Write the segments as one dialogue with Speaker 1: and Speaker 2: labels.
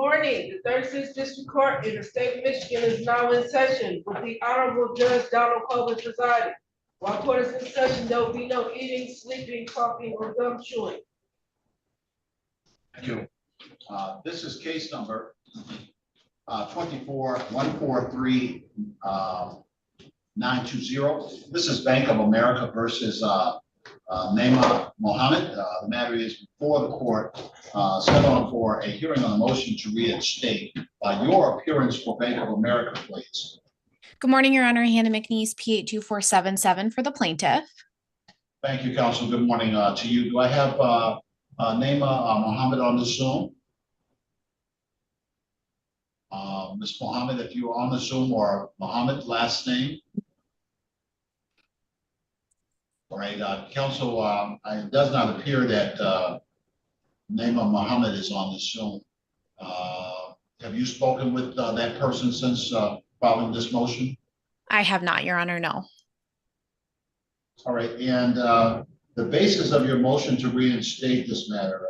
Speaker 1: Morning, the 36th District Court in the state of Michigan is now in session with the Honorable Judge Donald Coleman presiding. While court is in session, there will be no eating, sleeping, talking, or gum chewing.
Speaker 2: Thank you. This is case number 24143-920. This is Bank of America versus Naima Mohammed. The matter is before the court, set on for a hearing on a motion to reinstate. Your appearance for Bank of America, please.
Speaker 3: Good morning, Your Honor. Hannah McNeese, P82477 for the plaintiff.
Speaker 2: Thank you, counsel. Good morning to you. Do I have Naima Mohammed on the Zoom? Ms. Mohammed, if you are on the Zoom, or Mohammed, last name. All right, counsel, it does not appear that Naima Mohammed is on the Zoom. Have you spoken with that person since following this motion?
Speaker 3: I have not, Your Honor, no.
Speaker 2: All right, and the basis of your motion to reinstate this matter,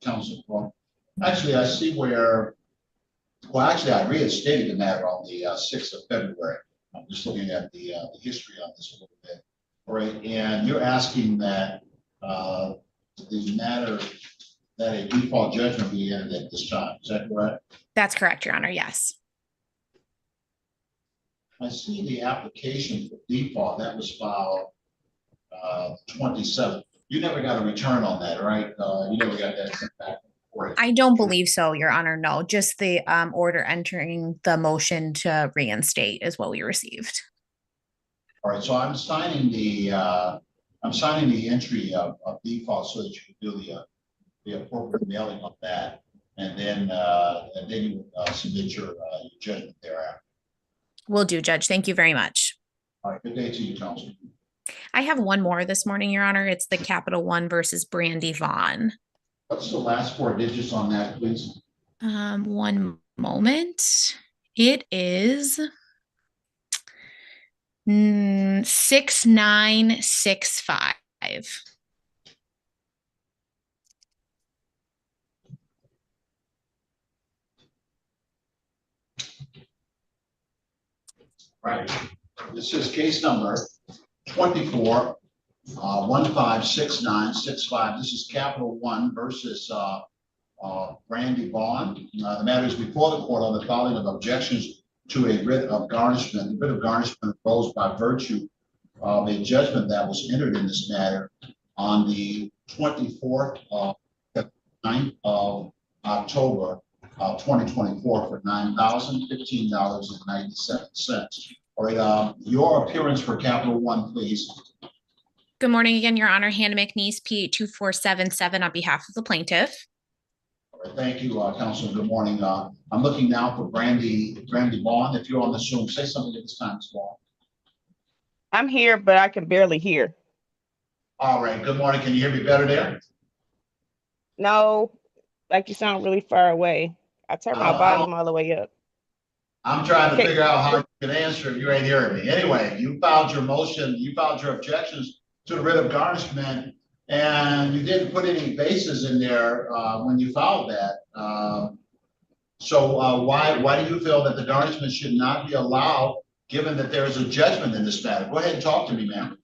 Speaker 2: counsel, actually, I see where, well, actually, I reinstated the matter on the 6th of February. I'm just looking at the history on this a little bit. All right, and you're asking that the matter, that a default judgment be entered at this time. Is that correct?
Speaker 3: That's correct, Your Honor, yes.
Speaker 2: I see the application for default that was filed 27th. You never got a return on that, right? You never got that sent back.
Speaker 3: I don't believe so, Your Honor, no. Just the order entering the motion to reinstate is what we received.
Speaker 2: All right, so I'm signing the entry of default so that you can do the appropriate mailing of that, and then you submit your judgment thereafter.
Speaker 3: Will do, Judge. Thank you very much.
Speaker 2: All right, good day to you, counsel.
Speaker 3: I have one more this morning, Your Honor. It's the Capital One versus Brandy Vaughn.
Speaker 2: What's the last 4 digits on that, please?
Speaker 3: One moment. It is 6965.
Speaker 2: Right. This is case number 24-156965. This is Capital One versus Brandy Vaughn. The matter is before the court on the filing of objections to a writ of garnishment. The writ of garnishment arose by virtue of a judgment that was entered in this matter on the 24th of October 2024 for $9,015.97. All right, your appearance for Capital One, please.
Speaker 3: Good morning again, Your Honor. Hannah McNeese, P82477 on behalf of the plaintiff.
Speaker 2: All right, thank you, counsel. Good morning. I'm looking now for Brandy Vaughn. If you're on the Zoom, say something at this time, Ms. Vaughn.
Speaker 4: I'm here, but I can barely hear.
Speaker 2: All right, good morning. Can you hear me better there?
Speaker 4: No, like you sound really far away. I turned my volume all the way up.
Speaker 2: I'm trying to figure out how you can answer if you ain't hearing me. Anyway, you filed your motion, you filed your objections to the writ of garnishment, and you didn't put any bases in there when you filed that. So why do you feel that the garnishment should not be allowed, given that there is a judgment in this matter? Go ahead and talk to me, ma'am.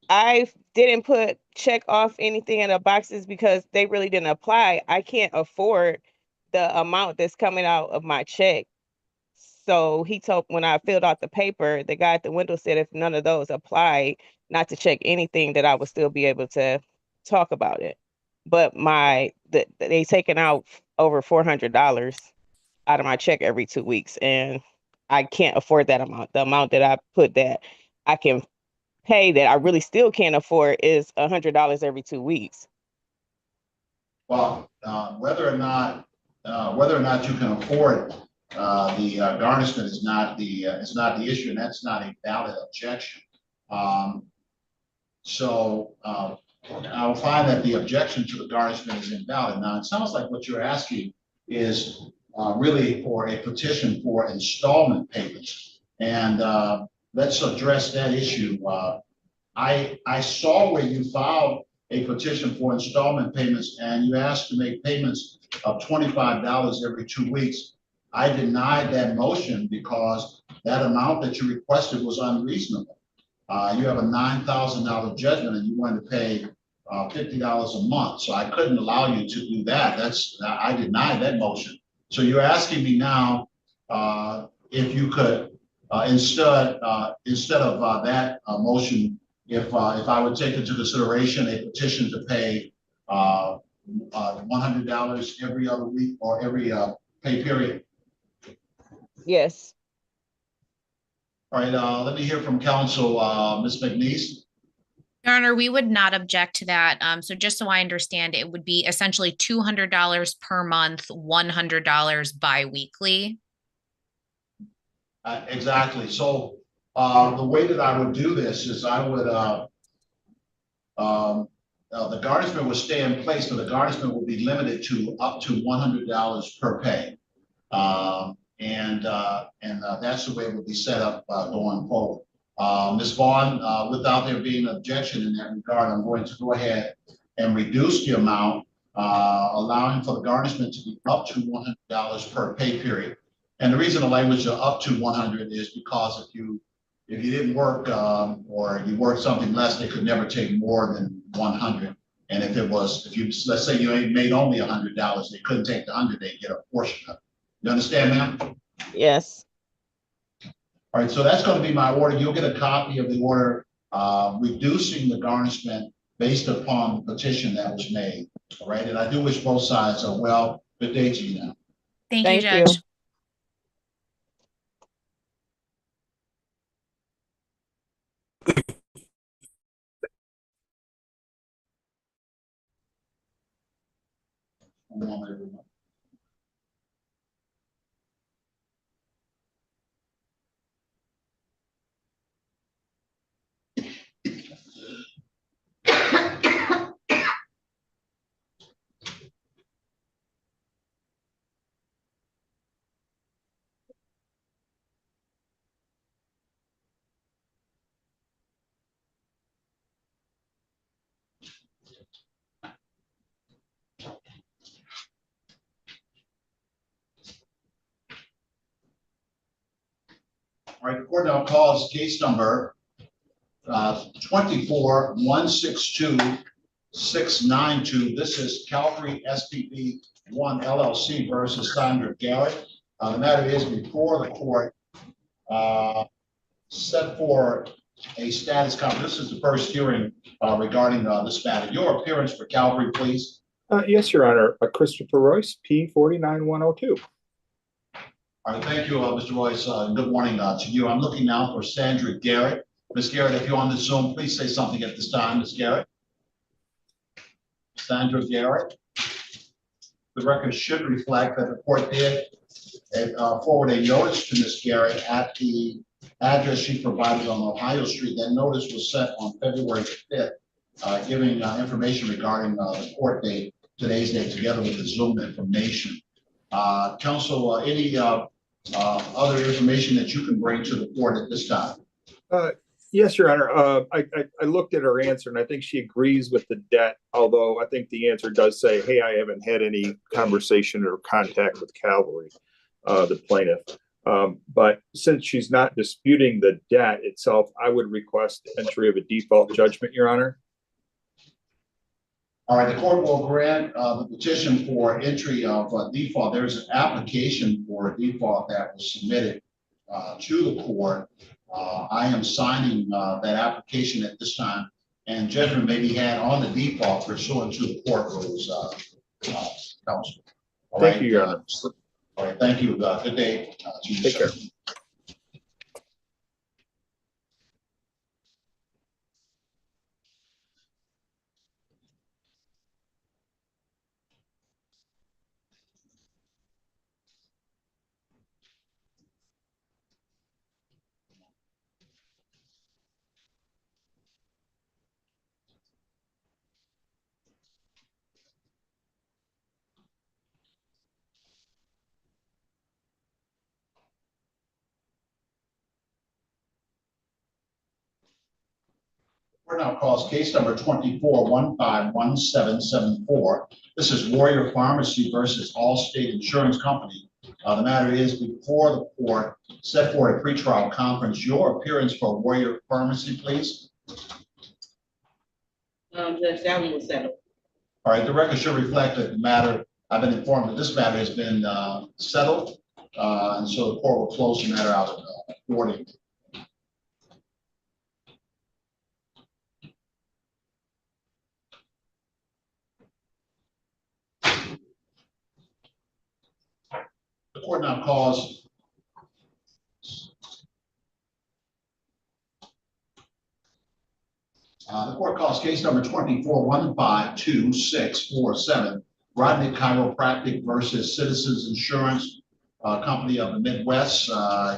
Speaker 4: I didn't check off anything in the boxes because they really didn't apply. I can't afford the amount that's coming out of my check. So he told, when I filled out the paper, the guy at the window said if none of those applied, not to check anything, that I would still be able to talk about it. But they taken out over $400 out of my check every 2 weeks, and I can't afford that amount. The amount that I put that I can pay that I really still can't afford is $100 every 2 weeks.
Speaker 2: Well, whether or not you can afford the garnishment is not the issue, and that's not a valid objection. So I'll find that the objection to the garnishment is invalid. Now, it sounds like what you're asking is really for a petition for installment payments, and let's address that issue. I saw where you filed a petition for installment payments, and you asked to make payments of $25 every 2 weeks. I denied that motion because that amount that you requested was unreasonable. You have a $9,000 judgment and you wanted to pay $50 a month. So I couldn't allow you to do that. I denied that motion. So you're asking me now if you could instead of that motion, if I would take into consideration a petition to pay $100 every other week or every pay period.
Speaker 4: Yes.
Speaker 2: All right, let me hear from counsel, Ms. McNeese.
Speaker 3: Your Honor, we would not object to that. So just so I understand, it would be essentially $200 per month, $100 bi-weekly.
Speaker 2: Exactly. So the way that I would do this is I would, the garnishment would stay in place, but the garnishment will be limited to up to $100 per pay. That's the way it will be set up going forward. Ms. Vaughn, without there being an objection in that regard, I'm going to go ahead and reduce the amount, allowing for the garnishment to be up to $100 per pay period. And the reason the language of up to 100 is because if you didn't work or you worked something less, they could never take more than 100. And if let's say you made only $100, they couldn't take the 100, they get a portion of it. You understand, ma'am?
Speaker 4: Yes.
Speaker 2: All right, so that's going to be my order. You'll get a copy of the order reducing the garnishment based upon the petition that was made. All right, and I do wish both sides a well. Good day to you now.
Speaker 3: Thank you,
Speaker 4: Thank you.
Speaker 3: Judge.
Speaker 2: One moment, everyone. All right, the court now calls case number 24-162-692. This is Calvary SPV 1 LLC versus Sandra Garrett. The matter is before the court set for a status conference. This is the first hearing regarding this matter. Your appearance for Calvary, please.
Speaker 5: Yes, Your Honor. Christopher Royce, P49102.
Speaker 2: All right, thank you, Mr. Royce. Good morning to you. I'm looking now for Sandra Garrett. Ms. Garrett, if you're on the Zoom, please say something at this time, Ms. Garrett. Sandra Garrett. The record should reflect that the court did forward a notice to Ms. Garrett at the address she provided on Ohio Street. That notice was sent on February 5th, giving information regarding the court date, today's date, together with the Zoom information. Counsel, any other information that you can bring to the court at this time?
Speaker 5: Yes, Your Honor. I looked at her answer and I think she agrees with the debt, although I think the answer does say, hey, I haven't had any conversation or contact with Calvary, the plaintiff. But since she's not disputing the debt itself, I would request entry of a default judgment, Your Honor.
Speaker 2: All right, the court will grant the petition for entry of default. There's an application for default that was submitted to the court. I am signing that application at this time, and judgment may be had on the default pursuant to the court rules, counsel.
Speaker 5: Thank you, Your Honor.
Speaker 2: All right, thank you. Good day to you.
Speaker 5: Take care.
Speaker 2: Court now calls case number 24-151774. This is Warrior Pharmacy versus Allstate Insurance Company. The matter is before the court, set for a pretrial conference. Your appearance for Warrior Pharmacy, please.
Speaker 6: Judge, that one was settled.
Speaker 2: All right, the record should reflect that the matter, I've been informed that this matter has been settled, and so the court will close the matter out accordingly. The court now calls case number 24-152647, Rodney Chiropractic versus Citizens Insurance Company of the Midwest.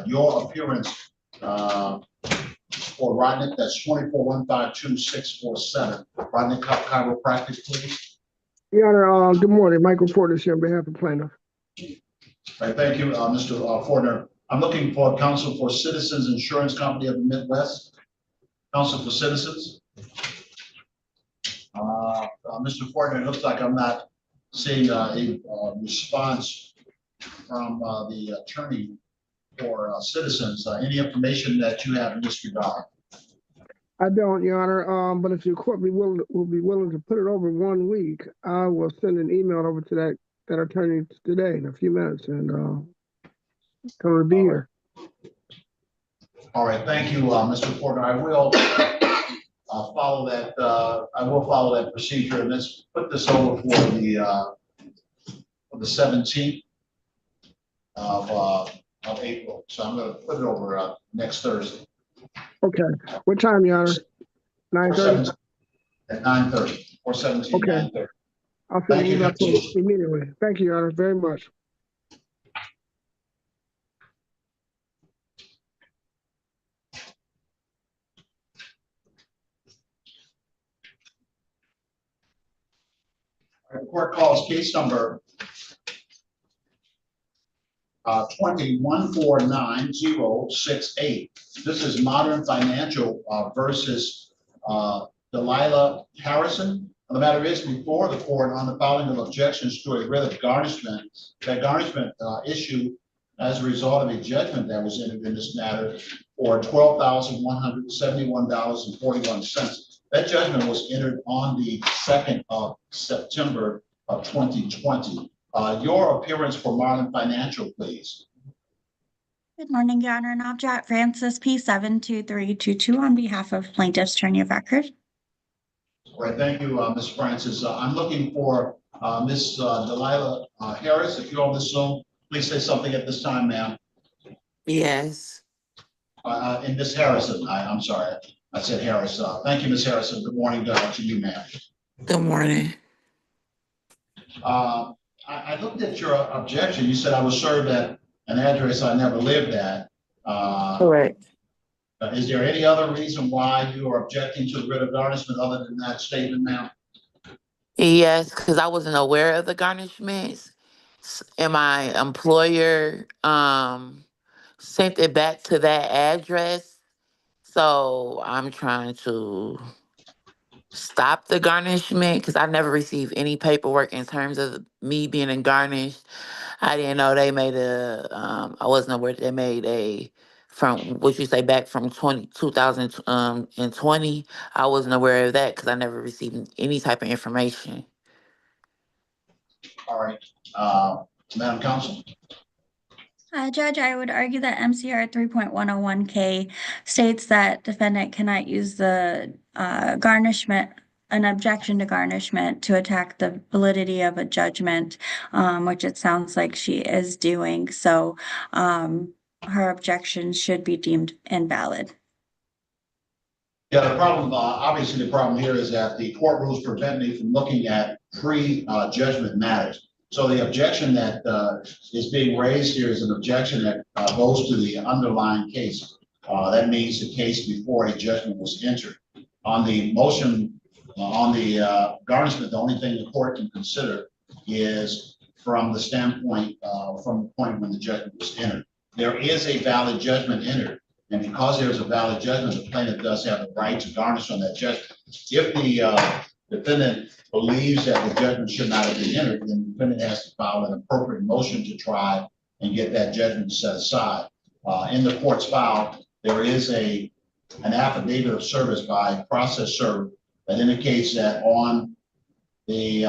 Speaker 2: Your appearance for Rodney, that's 24-152647. Rodney Chiropractic, please.
Speaker 7: Your Honor, good morning. Michael Porter here on behalf of plaintiff.
Speaker 2: All right, thank you, Mr. Fortner. I'm looking for counsel for Citizens Insurance Company of the Midwest. Counsel for Citizens. Mr. Fortner, it looks like I'm not seeing a response from the attorney for Citizens. Any information that you have in this regard?
Speaker 7: I don't, Your Honor. But if your court will be willing to put it over 1 week, I will send an email over to that attorney today in a few minutes and come to be here.
Speaker 2: All right, thank you, Mr. Porter. I will follow that. I will follow that procedure, and let's put this over for the 17th of April. So I'm going to put it over next Thursday.
Speaker 7: Okay. What time, Your Honor? 9:30?
Speaker 2: At 9:30 or 17.
Speaker 7: Okay.
Speaker 2: 9:30.
Speaker 7: I'll send an email to you immediately. Thank you, Your Honor, very much.
Speaker 2: The court calls case number 21-49068. This is Modern Financial versus Delilah Harrison. The matter is before the court on the filing of objections to a writ of garnishment. That garnishment issued as a result of a judgment that was entered in this matter for $12,171.41. That judgment was entered on the 2nd of September of 2020. Your appearance for Modern Financial, please.
Speaker 8: Good morning, Your Honor. Navjot Francis, P72322 on behalf of Plaintiff's Attorney of Record.
Speaker 2: All right, thank you, Ms. Francis. I'm looking for Ms. Delilah Harris. If you're on the Zoom, please say something at this time, ma'am.
Speaker 6: Yes.
Speaker 2: And Ms. Harrison, I'm sorry, I said Harris. Thank you, Ms. Harrison. Good morning to you, ma'am.
Speaker 6: Good morning.
Speaker 2: I looked at your objection. You said I was served at an address I never lived at.
Speaker 6: Correct.
Speaker 2: Is there any other reason why you are objecting to the writ of garnishment other than that statement, ma'am?
Speaker 6: Yes, because I wasn't aware of the garnishments, and my employer sent it back to that address. So I'm trying to stop the garnishment because I never received any paperwork in terms of me being garnished. I didn't know they made I wasn't aware they made from what you say back from 2020. I wasn't aware of that because I never received any type of information.
Speaker 2: All right, Madam Counsel.
Speaker 8: Judge, I would argue that MCR 3.101K states that defendant cannot use the garnishment, an objection to garnishment, to attack the validity of a judgment, which it sounds like she is doing. So her objection should be deemed invalid.
Speaker 2: Yeah, the problem, obviously the problem here is that the court rules prevent me from looking at pre-judgment matters. So the objection that is being raised here is an objection that goes to the underlying case. That means the case before a judgment was entered. On the motion, on the garnishment, the only thing the court can consider is from the standpoint, from the point when the judgment was entered. There is a valid judgment entered, And because there's a valid judgment, the plaintiff does have the right to garnish on that judgment. If the defendant believes that the judgment should not have been entered, then the defendant has to file an appropriate motion to try and get that judgment set aside. In the court's file, there is an affidavit of service by process server that indicates that on the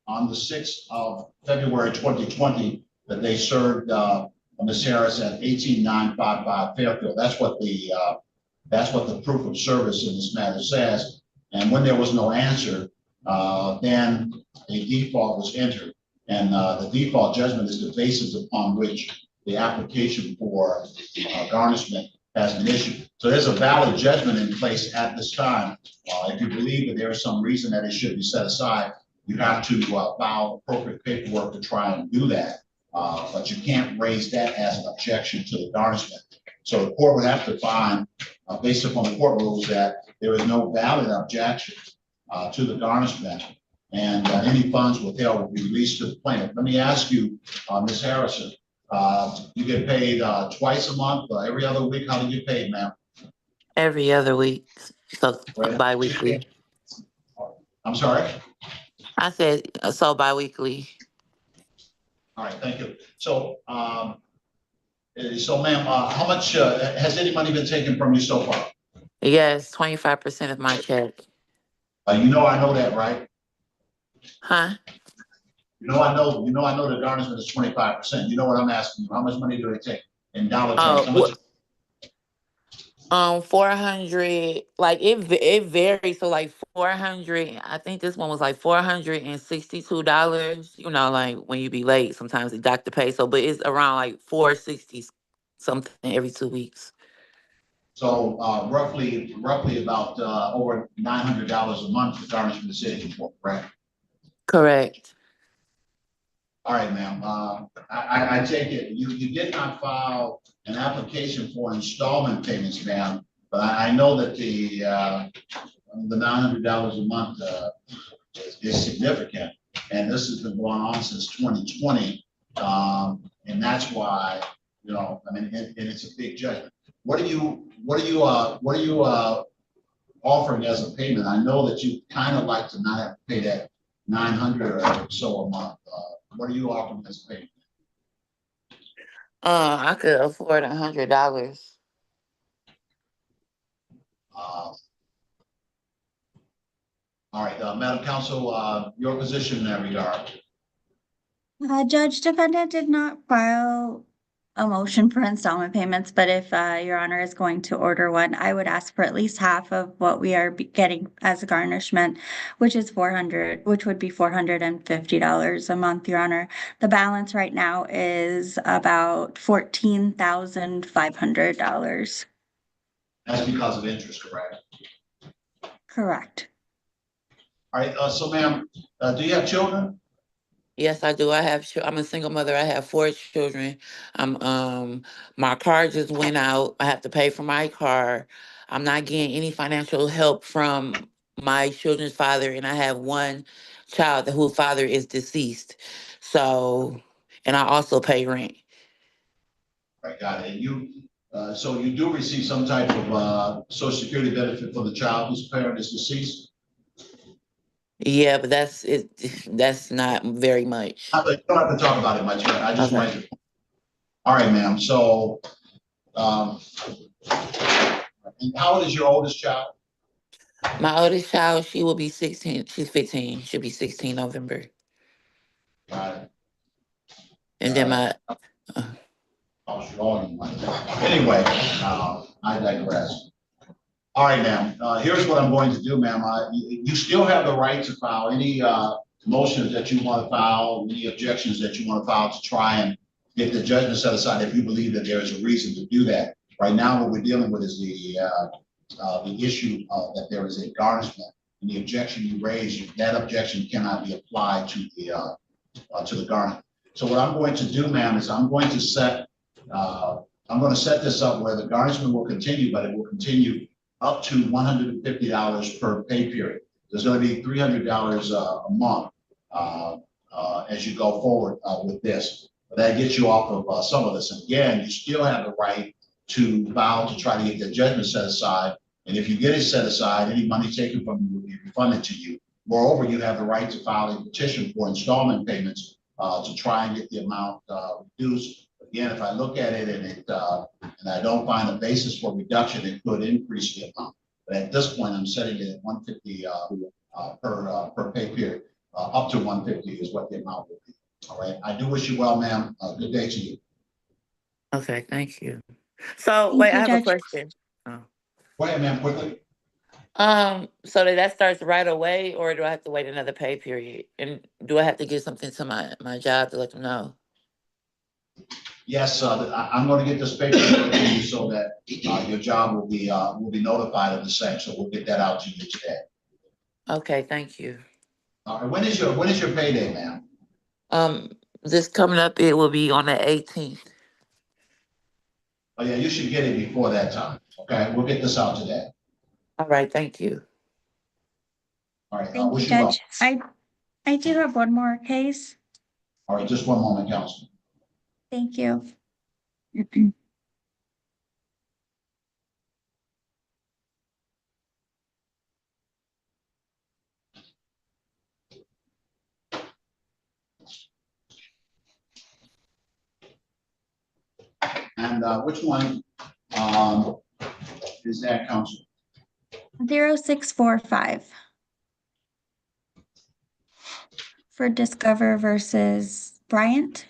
Speaker 2: 6th of February 2020, that they served Ms. Harris at 18955 Fairfield. That's what the proof of service in this matter says. And when there was no answer, then a default was entered. And the default judgment is the basis upon which the application for garnishment has been issued. So there's a valid judgment in place at this time. If you believe that there is some reason that it should be set aside, you have to file appropriate paperwork to try and do that. But you can't raise that as an objection to the garnishment. So the court would have to find, based upon the court rules, that there is no valid objection to the garnishment, and any funds withheld will be released to the plaintiff. Let me ask you, Ms. Harrison, you get paid twice a month, every other week? How do you get paid, ma'am?
Speaker 6: Every other week, so
Speaker 2: Right.
Speaker 6: bi-weekly.
Speaker 2: I'm sorry?
Speaker 6: I said, so bi-weekly.
Speaker 2: All right, thank you. So, ma'am, how much has any money been taken from you so far?
Speaker 6: Yes, 25% of my check.
Speaker 2: You know I know that, right?
Speaker 6: Huh?
Speaker 2: You know I know the garnishment is 25%. You know what I'm asking you? How much money do they take in dollar terms? How much?
Speaker 6: 400, like it varies. So like 400, I think this one was like $462. You know, like when you be late, sometimes the doctor pays. So, but it's around like 460 something every 2 weeks.
Speaker 2: So roughly about over $900 a month for garnishment is taken for, correct?
Speaker 6: Correct.
Speaker 2: All right, ma'am. I take it you did not file an application for installment payments, ma'am. But I know that the $900 a month is significant, and this has been going on since 2020, and that's why, you know, I mean, and it's a big judgment. What are you offering as a payment? I know that you kind of like to not have to pay that $900 or so a month. What are you offering as a payment?
Speaker 6: I could afford $100.
Speaker 2: All right, Madam Counsel, your position in that regard.
Speaker 8: Judge, defendant did not file a motion for installment payments, but if Your Honor is going to order one, I would ask for at least half of what we are getting as a garnishment, which is which would be $450 a month, Your Honor. The balance right now is about $14,500.
Speaker 2: That's because of interest, correct?
Speaker 8: Correct.
Speaker 2: All right, so ma'am, do you have children?
Speaker 6: Yes, I do. I'm a single mother. I have 4 children. My car just went out. I have to pay for my car. I'm not getting any financial help from my children's father, and I have one child whose father is deceased. So, and I also pay rent.
Speaker 2: Right, got it. So you do receive some type of Social Security benefit for the child whose parent is deceased?
Speaker 6: Yeah, but that's it. That's not very much.
Speaker 2: You don't have to talk about it much, right? I just
Speaker 6: Okay.
Speaker 2: wanted to. All right, ma'am. So, and how old is your oldest child?
Speaker 6: My oldest child, she will be 16. She's 15. She'll be 16 November.
Speaker 2: Got it.
Speaker 6: And then my
Speaker 2: Anyway, I digress. All right, ma'am. Here's what I'm going to do, ma'am. You still have the right to file any motions that you want to file, any objections that you want to file to try and get the judgment set aside if you believe that there is a reason to do that. Right now, what we're dealing with is the issue that there is a garnishment, and the objection you raise, that objection cannot be applied to the garnishment. So what I'm going to do, ma'am, is I'm going to set this up where the garnishment will continue, but it will continue up to $150 per pay period. There's going to be $300 a month as you go forward with this. But that gets you off of some of this. And again, you still have the right to file to try to get the judgment set aside. And if you get it set aside, any money taken from you will be refunded to you. Moreover, you have the right to file a petition for installment payments to try and get the amount reduced. Again, if I look at it and I don't find a basis for reduction, it could increase the amount. But at this point, I'm setting it at 150 per pay period. Up to 150 is what the amount will be. All right. I do wish you well, ma'am. Good day to you.
Speaker 6: Okay, thank you. So
Speaker 8: Thank
Speaker 6: wait,
Speaker 8: you,
Speaker 6: I have a
Speaker 8: Judge.
Speaker 6: question. Oh.
Speaker 2: Go ahead, ma'am, quickly.
Speaker 6: So that starts right away, or do I have to wait another pay period? And do I have to give something to my job to let them know?
Speaker 2: Yes, I'm going to get this paper to you so that your job will be notified of the same. So we'll get that out to you today.
Speaker 6: Okay, thank you.
Speaker 2: All right. When is your payday, ma'am?
Speaker 6: This coming up, it will be on the 18th.
Speaker 2: Oh yeah, you should get it before that time. Okay, we'll get this out today.
Speaker 6: All right, thank you.
Speaker 2: All right.
Speaker 8: Thank you,
Speaker 2: Wish you well.
Speaker 8: Judge. I do have one more case.
Speaker 2: All right, just one moment, Councilman.
Speaker 8: Thank you.
Speaker 2: And which one is that, Council?
Speaker 8: 0645 for Discover versus Bryant.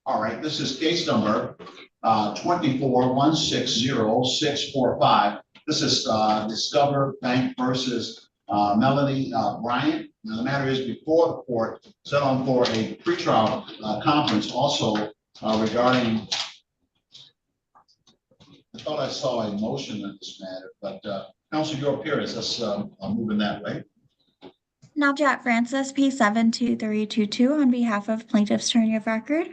Speaker 2: All right, this is case number 24160645. This is Discover Bank versus Melanie Bryant. Now, the matter is before the court, set on for a pretrial conference also regarding, I thought I saw a motion in this matter, but Council, your appearance, let's move in that way.
Speaker 8: Now, Jack Francis, P72322 on behalf of Plaintiff's Attorney of Record.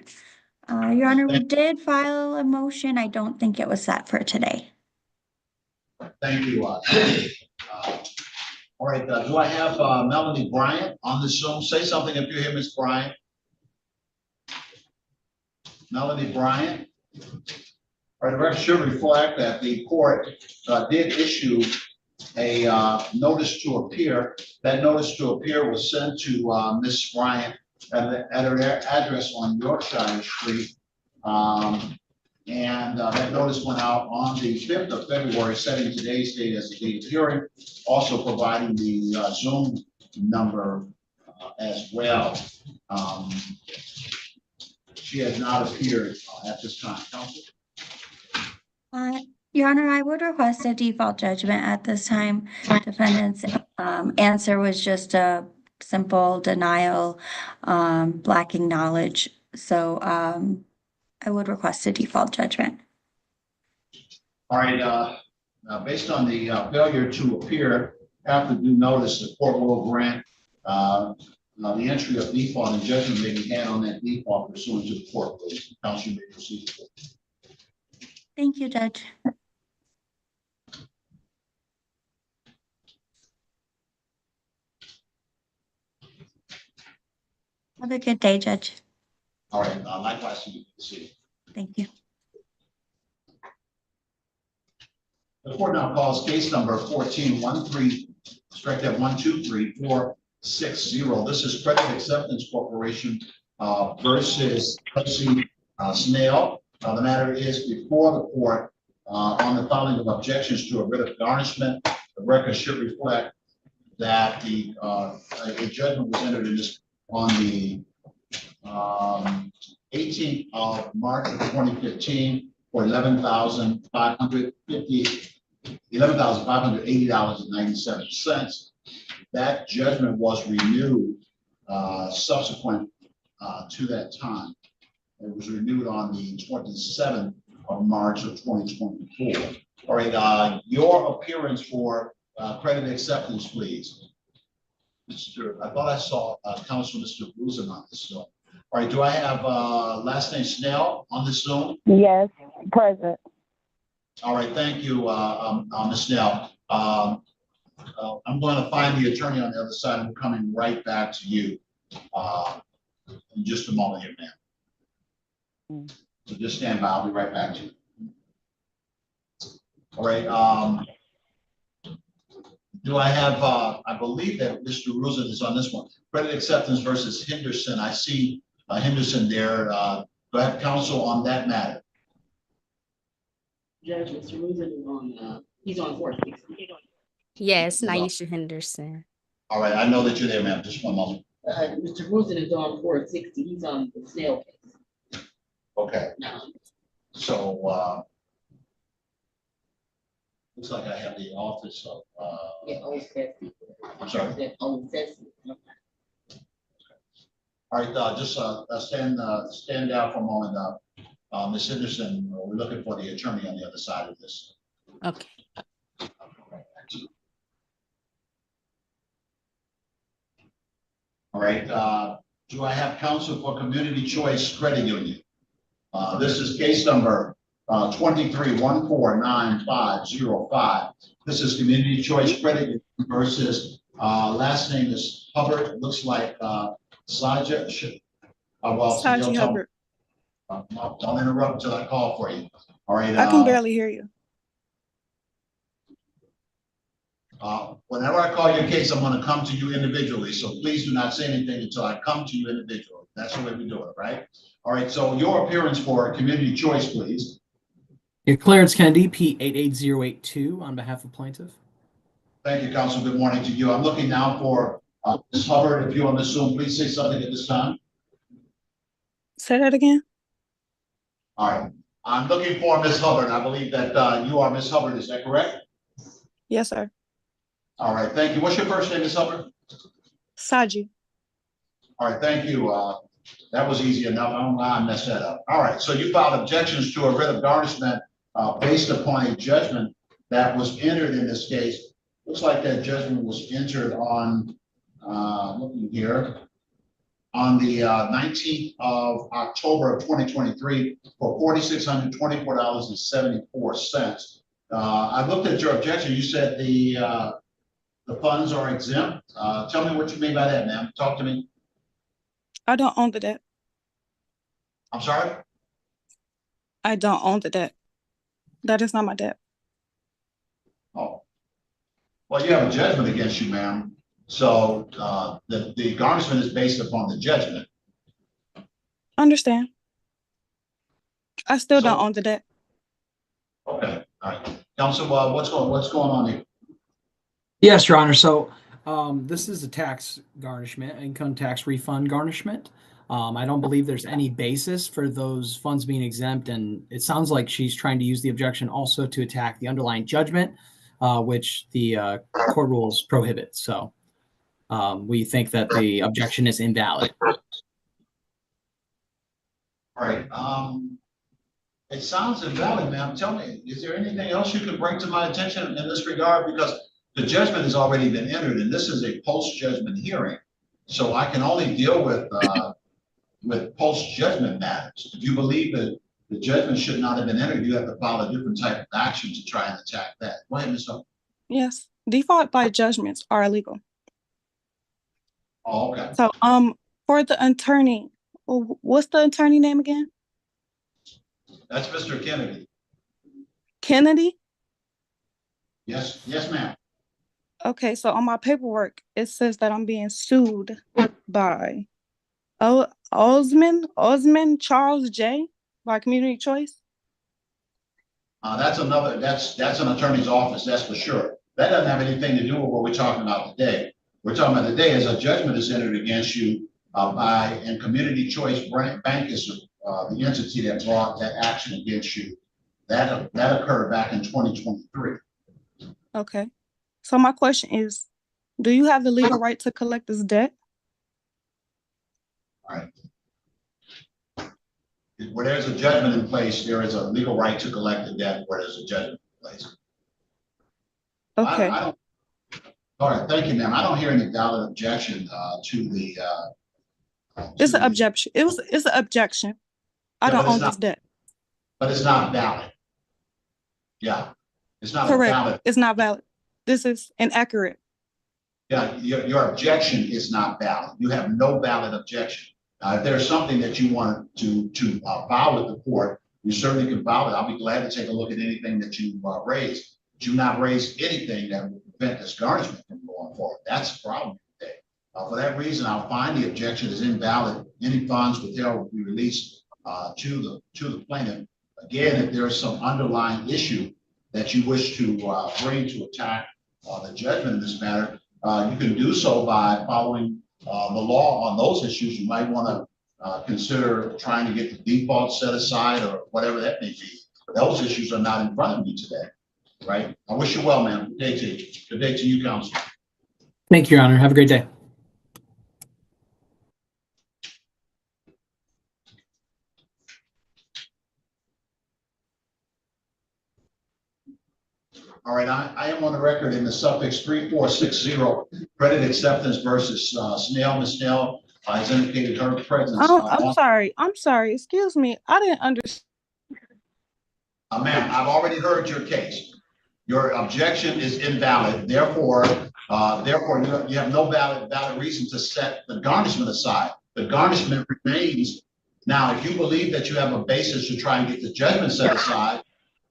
Speaker 8: Your Honor, we did file a motion. I don't think it was set for today.
Speaker 2: Thank you. All right, do I have Melanie Bryant on the Zoom? Say something if you're here, Ms. Bryant. Melanie Bryant. All right, the record should reflect that the court did issue a notice to appear. That notice to appear was sent to Ms. Bryant at her address on Yorkshire Street. And that notice went out on the 5th of February, setting today's date as the date of hearing, also providing the Zoom number as well. She has not appeared at this time. Counsel?
Speaker 8: Your Honor, I would request a default judgment at this time. Defendant's answer was just a simple denial, lacking knowledge. So I would request a default judgment.
Speaker 2: All right, based on the failure to appear after due notice, the court will grant the entry of default and judgment may be had on that default pursuant to the court rules. Counsel, you may proceed.
Speaker 8: Thank you, Judge. Have a good day, Judge.
Speaker 2: All right, likewise, you may proceed.
Speaker 8: Thank you.
Speaker 2: The court now calls case number 14-123-123-460. This is Credit Acceptance Corporation versus Percy Snell. The matter is before the court on the filing of objections to a writ of garnishment. The record should reflect that a judgment was entered in this on the 18th of March of 2015 for $11,580.97. That judgment was renewed subsequent to that time. It was renewed on the 27th of March of 2024. All right, your appearance for credit acceptance, please. I thought I saw Counsel Mr. Bruzen on this Zoom. All right, do I have last name Snell on this Zoom?
Speaker 4: Yes, present.
Speaker 2: All right, thank you, Ms. Snell. I'm going to find the attorney on the other side. I'm coming right back to you in just a moment here, ma'am. So just stand by, I'll be right back to you. All right, do I have, I believe that Mr. Ruzen is on this one. Credit acceptance versus Henderson. I see Henderson there. Do I have counsel on that matter?
Speaker 9: Judge, Mr. Ruben is on, he's on 460.
Speaker 10: Yes, Naisha Henderson.
Speaker 2: All right, I know that you're there, ma'am. Just one moment.
Speaker 9: Mr. Ruben is on 460. He's on the snail case.
Speaker 2: Okay,
Speaker 9: Now,
Speaker 2: so, looks like I have the office of,
Speaker 9: yeah, old Sessi.
Speaker 2: I'm sorry.
Speaker 9: That old Sessi.
Speaker 2: All right, just stand down for a moment. Ms. Henderson, we're looking for the attorney on the other side of this.
Speaker 10: Okay.
Speaker 2: All right, do I have counsel for Community Choice Credit Union? This is case number 23149505. This is Community Choice Credit Union versus last name is Hubbard. Looks like Saja.
Speaker 11: Saji Hubbard.
Speaker 2: Don't interrupt until I call for you. All right.
Speaker 11: I can barely hear you.
Speaker 2: Whenever I call your case, I'm going to come to you individually. So please do not say anything until I come to you individually. That's the way we do it, right? All right. So your appearance for Community Choice, please.
Speaker 12: Yeah, Clarence Kennedy, P88082 on behalf of plaintiff.
Speaker 2: Thank you, counsel. Good morning to you. I'm looking now for Ms. Hubbard. If you're on the Zoom, please say something at this time.
Speaker 11: Say that again.
Speaker 2: All right. I'm looking for Ms. Hubbard. I believe that you are Ms. Hubbard. Is that correct?
Speaker 11: Yes, sir.
Speaker 2: All right. Thank you. What's your first name, Ms. Hubbard?
Speaker 11: Saji.
Speaker 2: All right. Thank you. That was easy enough. I don't know how I messed that up. All right. So you filed objections to a writ of garnishment based upon a judgment that was entered in this case. Looks like that judgment was entered on, looking here, on the 19th of October of 2023 for $4,624.74. I looked at your objection. You said the funds are exempt. Tell me what you mean by that, ma'am. Talk to me.
Speaker 11: I don't own the debt.
Speaker 2: I'm sorry?
Speaker 11: I don't own the debt. That is not my debt.
Speaker 2: Oh. Well, you have a judgment against you, ma'am. So the garnishment is based upon the judgment.
Speaker 11: Understand. I still don't own the debt.
Speaker 2: Okay, all right. Counsel, what's going on here?
Speaker 12: Yes, Your Honor. So this is a tax garnishment, income tax refund garnishment. I don't believe there's any basis for those funds being exempt, and it sounds like she's trying to use the objection also to attack the underlying judgment, which the court rules prohibit. So we think that the objection is invalid.
Speaker 2: All right. It sounds invalid, ma'am. Tell me, is there anything else you can bring to my attention in this regard? Because the judgment has already been entered, and this is a post-judgment hearing. So I can only deal with post-judgment matters. If you believe that the judgment should not have been entered, you have to file a different type of action to try and attack that. Go ahead, Ms. Hubbard.
Speaker 11: Yes. Default by judgments are illegal.
Speaker 2: Oh, okay.
Speaker 11: So for the attorney, what's the attorney name again?
Speaker 2: That's Mr. Kennedy.
Speaker 11: Kennedy?
Speaker 2: Yes, ma'am.
Speaker 11: Okay, so on my paperwork, it says that I'm being sued by Osman Charles J. by Community Choice.
Speaker 2: That's an attorney's office, that's for sure. That doesn't have anything to do with what we're talking about today. We're talking about today is a judgment is entered against you and Community Choice Bank is the entity that brought that action against you. That occurred back in 2023.
Speaker 11: Okay. So my question is, do you have the legal right to collect this debt?
Speaker 2: All right. Where there's a judgment in place, there is a legal right to collect the debt where there's a judgment in place.
Speaker 11: Okay.
Speaker 2: All right, thank you, ma'am. I don't hear any valid objection to the.
Speaker 11: It's an objection. It's an objection. I don't own this debt.
Speaker 2: But it's not valid. Yeah, it's not
Speaker 11: correct.
Speaker 2: Valid.
Speaker 11: It's not valid. This is inaccurate.
Speaker 2: Yeah, your objection is not valid. You have no valid objection. If there's something that you want to file with the court, you certainly can file it. I'll be glad to take a look at anything that you raised. But you've not raised anything that would prevent this garnishment from going forward. That's the problem today. For that reason, I'll find the objection is invalid. Any funds withheld will be released to the plaintiff. Again, if there's some underlying issue that you wish to bring to attack the judgment in this matter, you can do so by following the law on those issues. You might want to consider trying to get the default set aside or whatever that may be. Those issues are not in front of me today, right? I wish you well, ma'am. Good day to you. Good day to you, counsel.
Speaker 12: Thank you, Your Honor. Have a great day.
Speaker 2: All right, I am on the record in the suffix 3460, credit acceptance versus Snell. Ms. Snell has indicated her presence.
Speaker 11: I'm sorry. Excuse me. I didn't understand.
Speaker 2: Ma'am, I've already heard your case. Your objection is invalid. Therefore, you have no valid reason to set the garnishment aside. The garnishment remains. Now, if you believe that you have a basis to try and get the judgment set aside,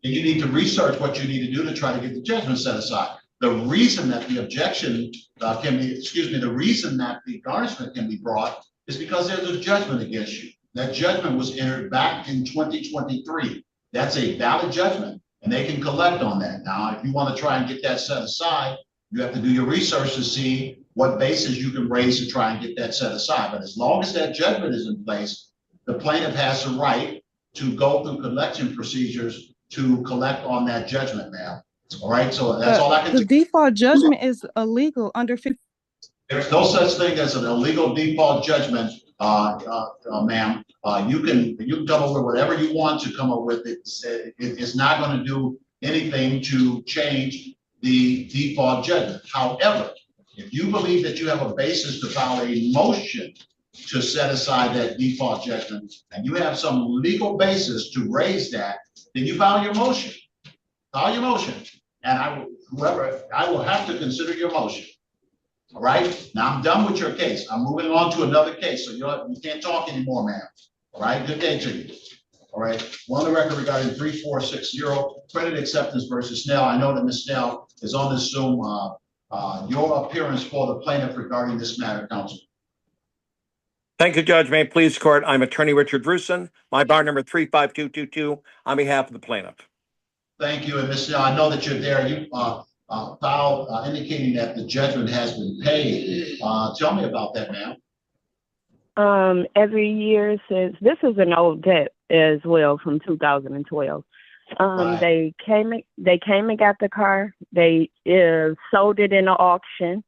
Speaker 2: then you need to research what you need to do to try to get the judgment set aside. The reason that the objection the reason that the garnishment can be brought is because there's a judgment against you. That judgment was entered back in 2023. That's a valid judgment, and they can collect on that. Now, if you want to try and get that set aside, you have to do your research to see what basis you can raise to try and get that set aside. But as long as that judgment is in place, the plaintiff has the right to go through collection procedures to collect on that judgment, ma'am. All right, so that's all I can
Speaker 11: The default judgment is illegal under 50.
Speaker 2: There's no such thing as an illegal default judgment, ma'am. You can come up with whatever you want to come up with. It's not going to do anything to change the default judgment. However, if you believe that you have a basis to file a motion to set aside that default judgment, and you have some legal basis to raise that, then you file your motion. File your motion, and I will have to consider your motion. All right. Now I'm done with your case. I'm moving on to another case, so you can't talk anymore, ma'am. All right. Good day to you. All right. We're on the record regarding 3460 credit acceptance versus Snell. I know that Ms. Snell is on this Zoom. Your appearance for the plaintiff regarding this matter, counsel.
Speaker 13: Thank you, Judge. May it please the court. I'm attorney Richard Drusen. My bar number 35222 on behalf of the plaintiff.
Speaker 2: Thank you. And Ms. Snell, I know that you're there. You filed indicating that the judgment has been paid. Tell me about that, ma'am.
Speaker 4: Every year since, this is an old debt as well from 2012.
Speaker 2: Right.
Speaker 4: They came and got the car. They sold it in an auction.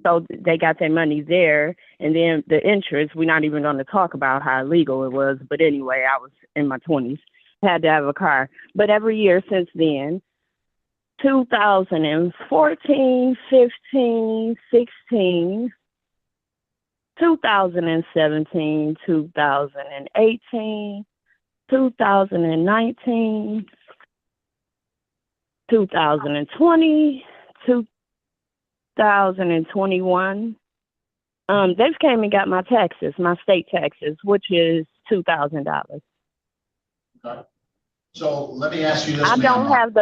Speaker 4: So they got their money there. And then the interest, we're not even going to talk about how illegal it was. But anyway, I was in my 20s, had to have a car. But every year since then, 2014, 15, 16, 2017, 2018, 2019, 2020, 2021. They've came and got my taxes, my state taxes, which is $2,000.
Speaker 2: Okay. So let me ask you this,
Speaker 4: I don't have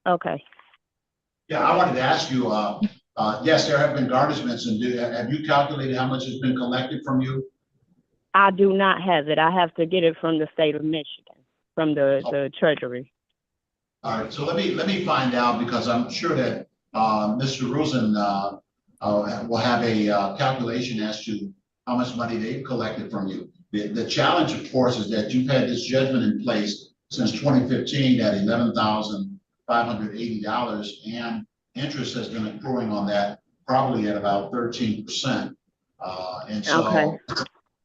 Speaker 4: okay.
Speaker 2: Yeah, I wanted to ask you, yes, there have been garnishments, and have you calculated how much has been collected from you?
Speaker 4: I do not have it. I have to get it from the state of Michigan, from the Treasury.
Speaker 2: All right, so let me find out, because I'm sure that Mr. Rosen will have a calculation as to how much money they've collected from you. The challenge, of course, is that you've had this judgment in place since 2015 at $11,580, and interest has been accruing on that probably at about 13%. And so
Speaker 4: okay.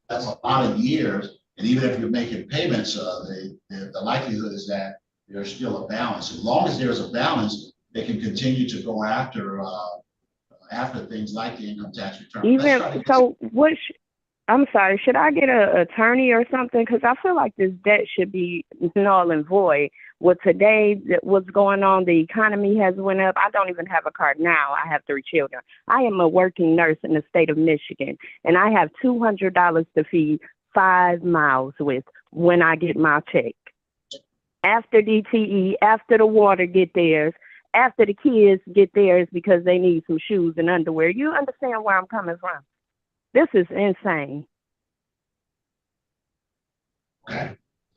Speaker 2: That's a lot of years. And even if you're making payments, the likelihood is that there's still a balance. As long as there's a balance, they can continue to go after things like the income tax return.
Speaker 4: Even so, I'm sorry, should I get an attorney or something? Because I feel like this debt should be null and void.
Speaker 14: Well, today, what's going on, the economy has went up. I don't even have a car now. I have 3 children. I am a working nurse in the state of Michigan, and I have $200 to feed 5 miles with when I get my check. After DTE, after the water get theirs, after the kids get theirs because they need some shoes and underwear. You understand where I'm coming from? This is insane.
Speaker 2: Okay.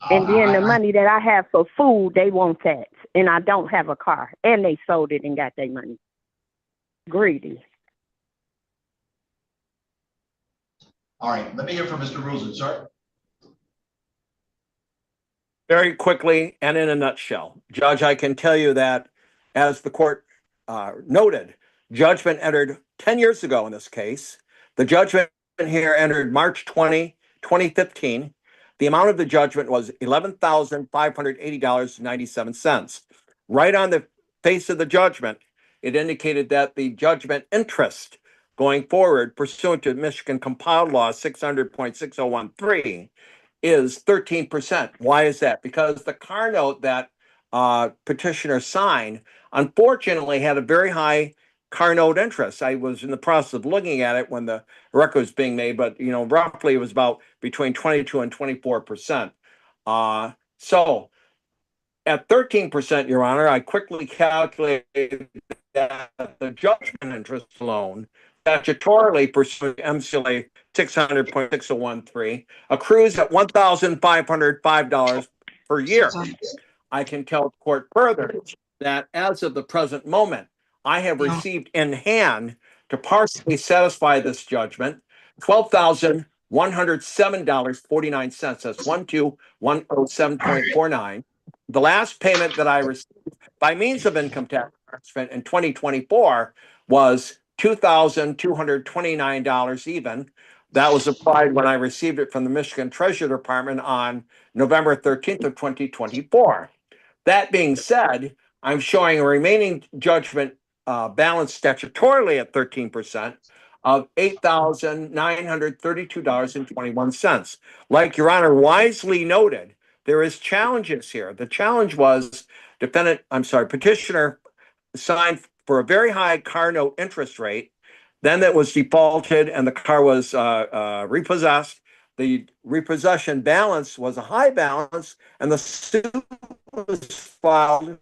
Speaker 14: And then the money that I have for food, they want that. And I don't have a car. And they sold it and got their money. Greedy.
Speaker 2: All right, let me hear from Mr. Rosen, sir.
Speaker 13: Very quickly and in a nutshell, Judge, I can tell you that as the court noted, judgment entered 10 years ago in this case. The judgment here entered March 20, 2015. The amount of the judgment was $11,580.97. Right on the face of the judgment, it indicated that the judgment interest going forward pursuant to Michigan compiled law 600.6013 is 13%. Why is that? Because the car note that petitioner signed unfortunately had a very high car note interest. I was in the process of looking at it when the record was being made, but roughly it was about between 22 and 24%. So at 13%, Your Honor, I quickly calculated that the judgment interest alone, statutorily pursuant to MCLA 600.6013, accrues at $1,505 per year. I can tell the court further that as of the present moment, I have received in hand to partially satisfy this judgment $12,107.49. That's 12107.49. The last payment that I received by means of income tax in 2024 was $2,229 even. That was applied when I received it from the Michigan Treasury Department on November 13th of 2024. That being said, I'm showing a remaining judgment balance statutorily at 13% of $8,932.21. Like Your Honor wisely noted, there is challenges here. The challenge was petitioner signed for a very high car note interest rate. Then that was defaulted and the car was repossessed. The repossession balance was a high balance, and the suit was filed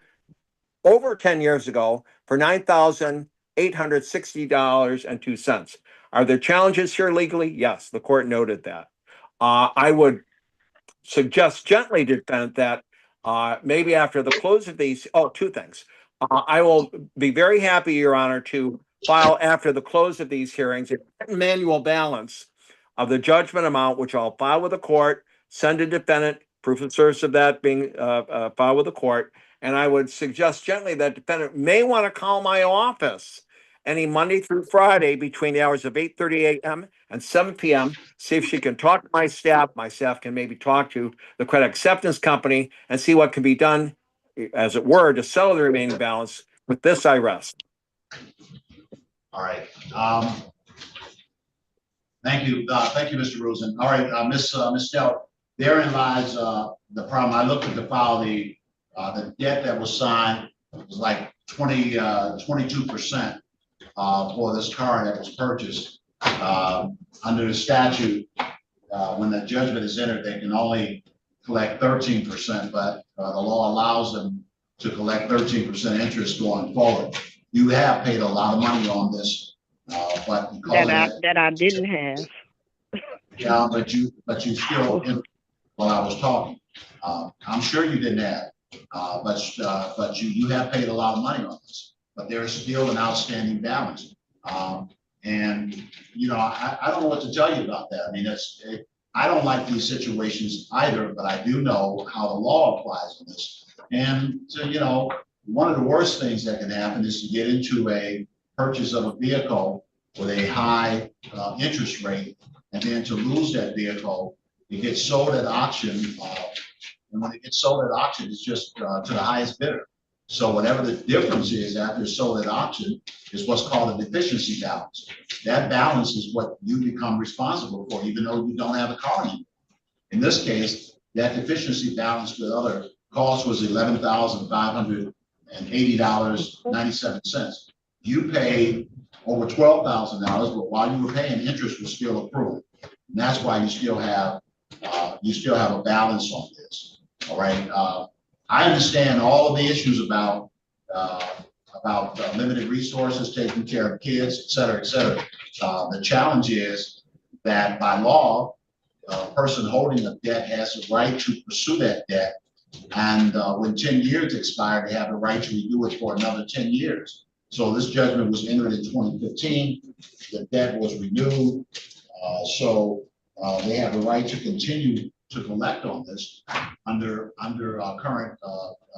Speaker 13: over 10 years ago for $9,860.02. Are there challenges here legally? Yes, the court noted that. I would suggest gently to defendant that maybe after the close of these, two things. I will be very happy, Your Honor, to file after the close of these hearings a manual balance of the judgment amount, which I'll file with the court, send to defendant, proof of service of that being filed with the court. And I would suggest gently that defendant may want to call my office any Monday through Friday between the hours of 8:30 a.m. and 7 p.m. See if she can talk to my staff. My staff can maybe talk to the credit acceptance company and see what can be done, as it were, to settle the remaining balance. With this, I rest.
Speaker 2: All right. Thank you. Thank you, Mr. Rosen. All right, Ms. Stout, therein lies the problem. I looked at the file, the debt that was signed was like 22% for this car that was purchased. Under the statute, when the judgment is entered, they can only collect 13%, but the law allows them to collect 13% interest going forward. You have paid a lot of money on this, but because
Speaker 14: that I didn't have.
Speaker 2: Yeah, but you still, while I was talking, I'm sure you didn't have, but you have paid a lot of money on this, but there is still an outstanding balance. And I don't know what to tell you about that. I mean, I don't like these situations either, but I do know how the law applies on this. And so, one of the worst things that can happen is to get into a purchase of a vehicle with a high interest rate, and then to lose that vehicle. It gets sold at auction, and when it gets sold at auction, it's just to the highest bidder. So whatever the difference is after it's sold at auction is what's called a deficiency balance. That balance is what you become responsible for, even though you don't have a car anymore. In this case, that deficiency balance with other cost was $11,580.97. You paid over $12,000, but while you were paying, interest was still accruing. And that's why you still have a balance on this. All right. I understand all of the issues about limited resources, taking care of kids, et cetera, et cetera. The challenge is that by law, a person holding a debt has the right to pursue that debt. And when 10 years expire, they have the right to renew it for another 10 years. So this judgment was entered in 2015. The debt was renewed. So they have the right to continue to collect on this under current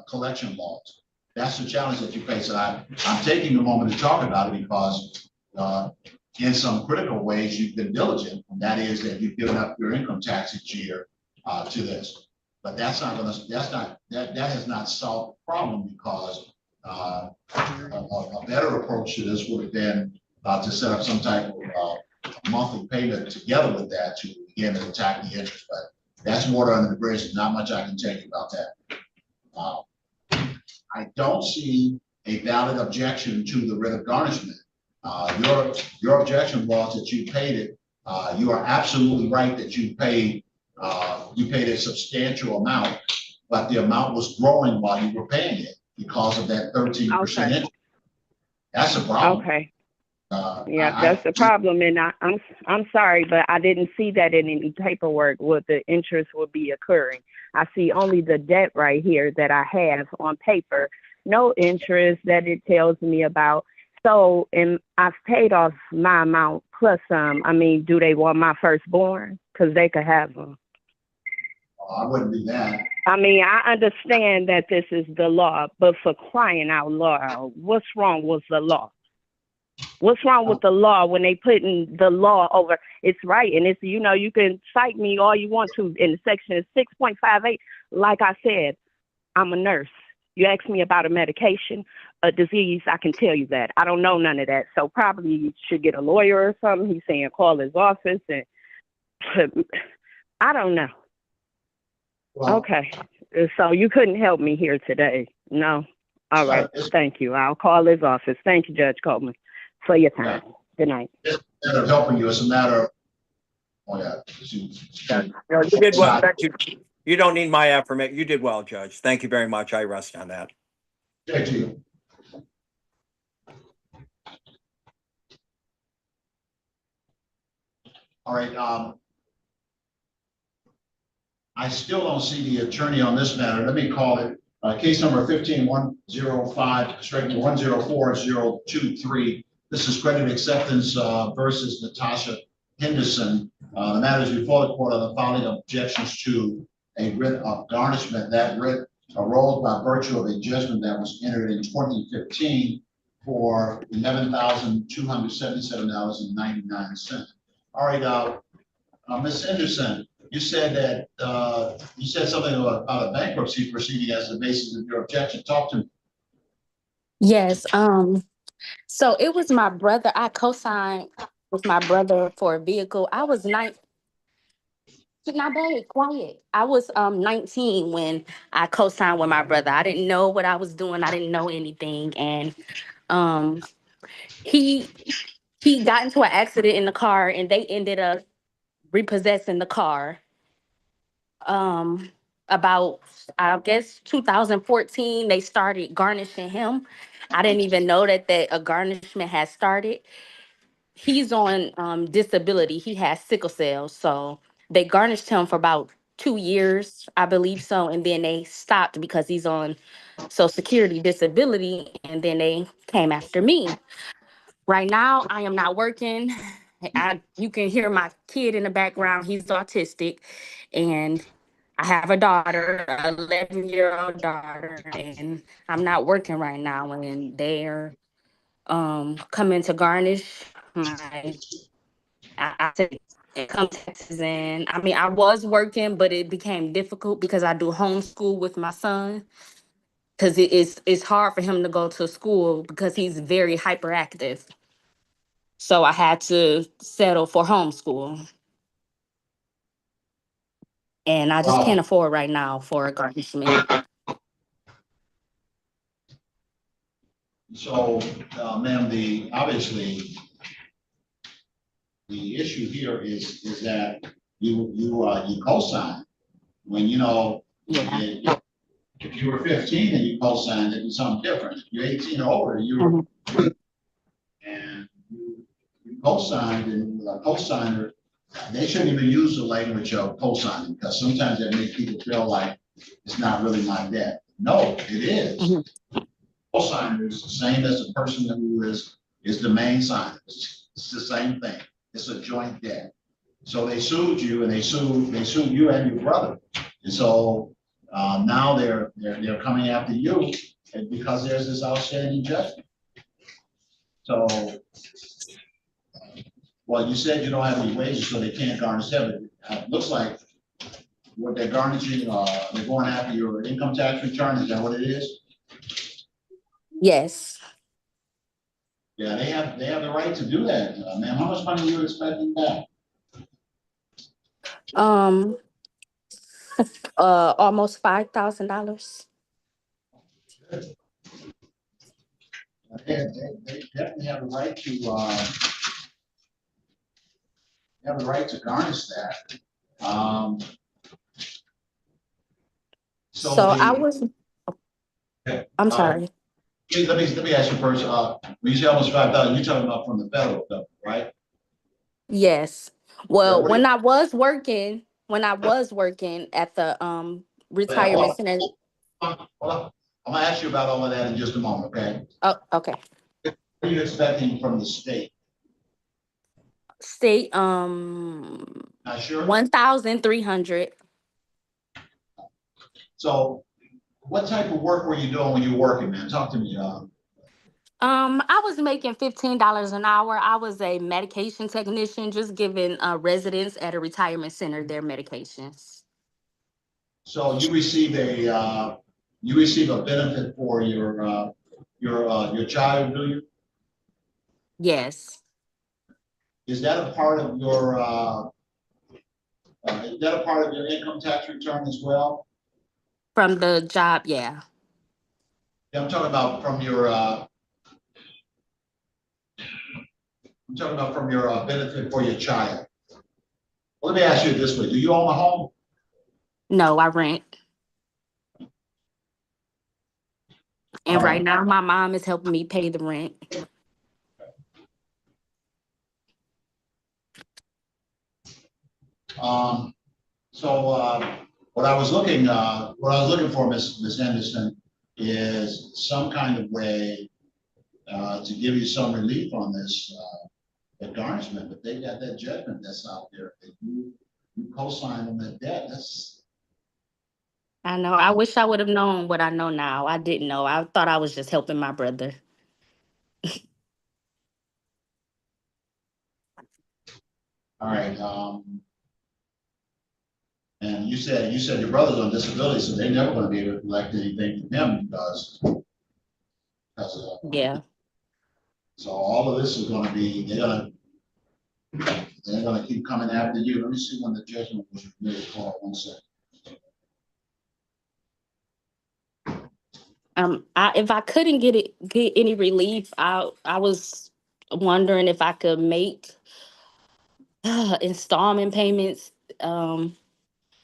Speaker 2: collection laws. That's the challenge that you face. And I'm taking a moment to talk about it because in some critical ways you've been diligent, and that is that you've given up your income tax each year to this. But that has not solved the problem, because a better approach to this would have been to set up some type of monthly payment together with that to begin to attack the interest. But that's water under the bridge. There's not much I can tell you about that. I don't see a valid objection to the writ of garnishment. Your objection was that you paid it. You are absolutely right that you paid a substantial amount, but the amount was growing while you were paying it because of that 13% interest. That's a problem.
Speaker 14: Okay. That's the problem, and I'm sorry, but I didn't see that in any paperwork what the interest would be occurring. I see only the debt right here that I have on paper, no interest that it tells me about. So, and I've paid off my amount plus some. I mean, do they want my firstborn? Because they could have them.
Speaker 2: I wouldn't do that.
Speaker 14: I mean, I understand that this is the law, but for crying out loud, what's wrong with the law? What's wrong with the law when they putting the law over? It's right, and it's, you can cite me all you want to in section 6.58. Like I said, I'm a nurse. You ask me about a medication, a disease, I can tell you that. I don't know none of that. So probably you should get a lawyer or something. He's saying call his office, and I don't know.
Speaker 2: Well,
Speaker 14: okay. So you couldn't help me here today. No. All right. Thank you. I'll call his office. Thank you, Judge Coleman, for your time.
Speaker 2: Yeah.
Speaker 14: Good night.
Speaker 2: It's a matter of helping you. It's a matter of,
Speaker 13: You did well. Thank you. You don't need my affirmation. You did well, Judge. Thank you very much. I rest on that.
Speaker 2: Thank you. All right. I still don't see the attorney on this matter. Let me call it case number 15-105-104023. This is credit acceptance versus Natasha Henderson. The matter is before the court on the following objections to a writ of garnishment. That writ arose by virtue of a judgment that was entered in 2015 for $11,277.99. All right, Ms. Henderson, you said that you said something about a bankruptcy proceeding as the basis of your objection. Talk to me.
Speaker 10: Yes. So it was my brother. I co-signed with my brother for a vehicle. I was not bad, quiet. I was 19 when I co-signed with my brother. I didn't know what I was doing. I didn't know anything. And he got into an accident in the car, and they ended up repossessing the car. About, I guess, 2014, they started garnishing him. I didn't even know that a garnishment had started. He's on disability. He has sickle cell. So they garnished him for about 2 years, I believe so. And then they stopped because he's on Social Security disability. And then they came after me. Right now, I am not working. You can hear my kid in the background. He's autistic. And I have a daughter, an 11-year-old daughter. And I'm not working right now. And they're coming to garnish my I take income taxes in. I mean, I was working, but it became difficult because I do homeschool with my son. Because it's hard for him to go to school because he's very hyperactive. So I had to settle for homeschool. And I just can't afford right now for a garnishment.
Speaker 2: So, ma'am, obviously, the issue here is that you co-sign when, you know,
Speaker 10: Yeah.
Speaker 2: if you were 15 and you co-signed, it'd be something different. If you're 18 or older, and you co-signed, and a co-signer, they shouldn't even use the language of co-signing, because sometimes that makes people feel like it's not really my debt. No, it is. Co-signer is the same as the person who is the main signer. It's the same thing. It's a joint debt. So they sued you, and they sued you and your brother. And so now they're coming after you because there's this outstanding judgment. So, well, you said you don't have any wages, so they can't garnish that. It looks like what they're garnishing, they're going after your income tax return. Is that what it is?
Speaker 10: Yes.
Speaker 2: Yeah, they have the right to do that, ma'am. How much money are you expecting back?
Speaker 10: Um. Almost $5,000.
Speaker 2: They definitely have the right to garnish that.
Speaker 10: So I was. I'm
Speaker 2: uh,
Speaker 10: sorry.
Speaker 2: let me ask you first. When you say almost 5,000, you're talking about from the federal government, right?
Speaker 10: Yes.
Speaker 2: Yeah.
Speaker 10: Well,
Speaker 2: What do you?
Speaker 10: when I was working at the
Speaker 2: Hold
Speaker 10: retirement center.
Speaker 2: on. I'm gonna ask you about all of that in just a moment, okay?
Speaker 10: Oh, okay.
Speaker 2: What are you expecting from the state?
Speaker 10: State
Speaker 2: Not sure.
Speaker 10: 1,300.
Speaker 2: So, what type of work were you doing when you were working, man? Talk to me.
Speaker 10: I was making $15 an hour. I was a medication technician, just giving residents at a retirement center their medications.
Speaker 2: So you receive a benefit for your child, do you?
Speaker 10: Yes.
Speaker 2: Is that a part of your income tax return as well?
Speaker 10: From the job, yeah.
Speaker 2: Yeah, I'm talking about from your benefit for your child. Well, let me ask you this way: do you own a home?
Speaker 10: No, I rent. And
Speaker 2: All
Speaker 10: right
Speaker 2: right.
Speaker 10: now, my mom is helping me pay the rent.
Speaker 2: So what I was looking for, Miss Anderson, is some kind of way to give you some relief on this garnishment. But they got that judgment that's out there. That you co-signed on that debt.
Speaker 10: I know. I wish I would have known what I know now. I didn't know. I thought I was just helping my brother.
Speaker 2: All right. And you said your brother's on disability, so they're never going to be able to collect anything from him because
Speaker 10: Yeah.
Speaker 2: so all of this is going to be they're going to keep coming after you. Let me see when the judgment was made. Hold on 1 second.
Speaker 10: If I couldn't get any relief, I was wondering if I could make installment payments.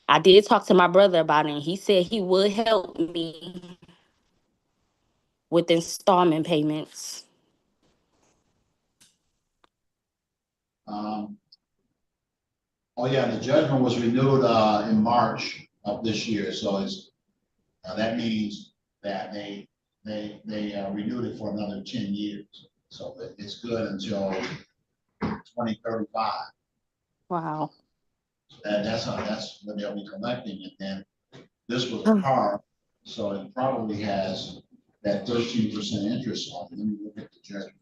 Speaker 10: I did talk to my brother about it, and he said he would help me with installment payments.
Speaker 2: Oh yeah, the judgment was renewed in March of this year, so that means that they renewed it for another 10 years. So it's good until 2035.
Speaker 10: Wow.
Speaker 2: So that's what they'll be collecting, and then this was a car, so it probably has that 13% interest on it. Let me look at the judgment.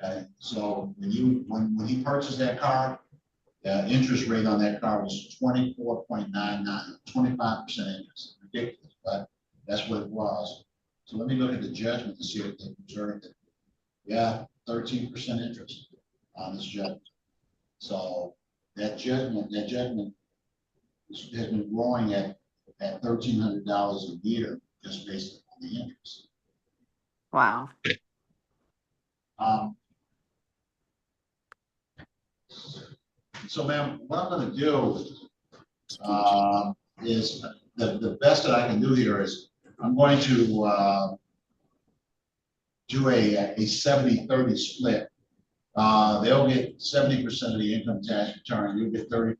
Speaker 2: Okay, so when he purchased that car, the interest rate on that car was 24.99, 25% interest. Ridiculous, but that's what it was. So let me look at the judgment to see if they preserved it. Yeah, 13% interest on this judgment. So that judgment has been growing at $1,300 a year just based on the interest.
Speaker 10: Wow.
Speaker 2: So ma'am, what I'm gonna do is the best that I can do here is I'm going to do a 70-30 split. They'll get 70% of the income tax return, you'll get 30%.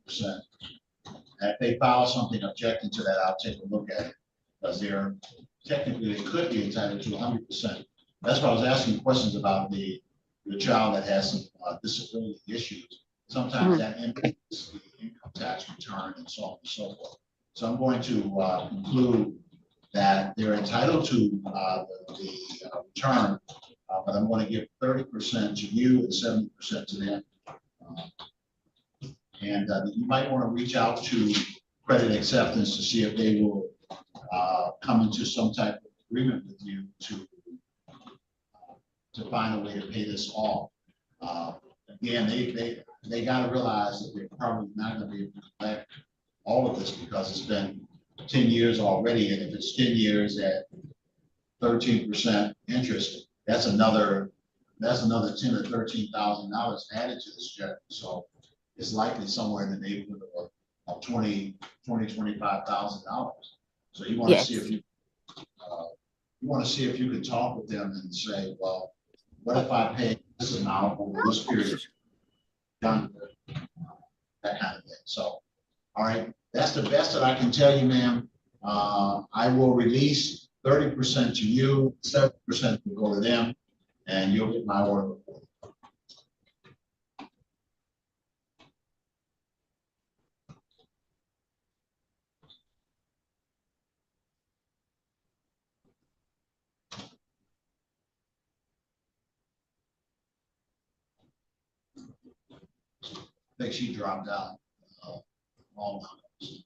Speaker 2: And if they file something objecting to that, I'll take a look at it. Because they're technically, they could be entitled to 100%. That's why I was asking questions about the child that has some disability issues. Sometimes that impacts the income tax return and so on and so forth. So I'm going to conclude that they're entitled to the return, but I'm going to give 30% to you and 70% to them. And you might want to reach out to Credit Acceptance to see if they will come into some type of agreement with you to find a way to pay this off. Again, they got to realize that they're probably not going to be able to collect all of this because it's been 10 years already, and if it's 10 years at 13% interest, that's another $10,000 or $13,000 added to this check. So it's likely somewhere in the neighborhood of $25,000. So you want to see if you want to see if you can talk with them and say, well, what if I pay this amount over this period? Done, that kind of thing. So, all right, that's the best that I can tell you, ma'am. I will release 30% to you, 7% will go to them, and you'll get my order report. I think she dropped out.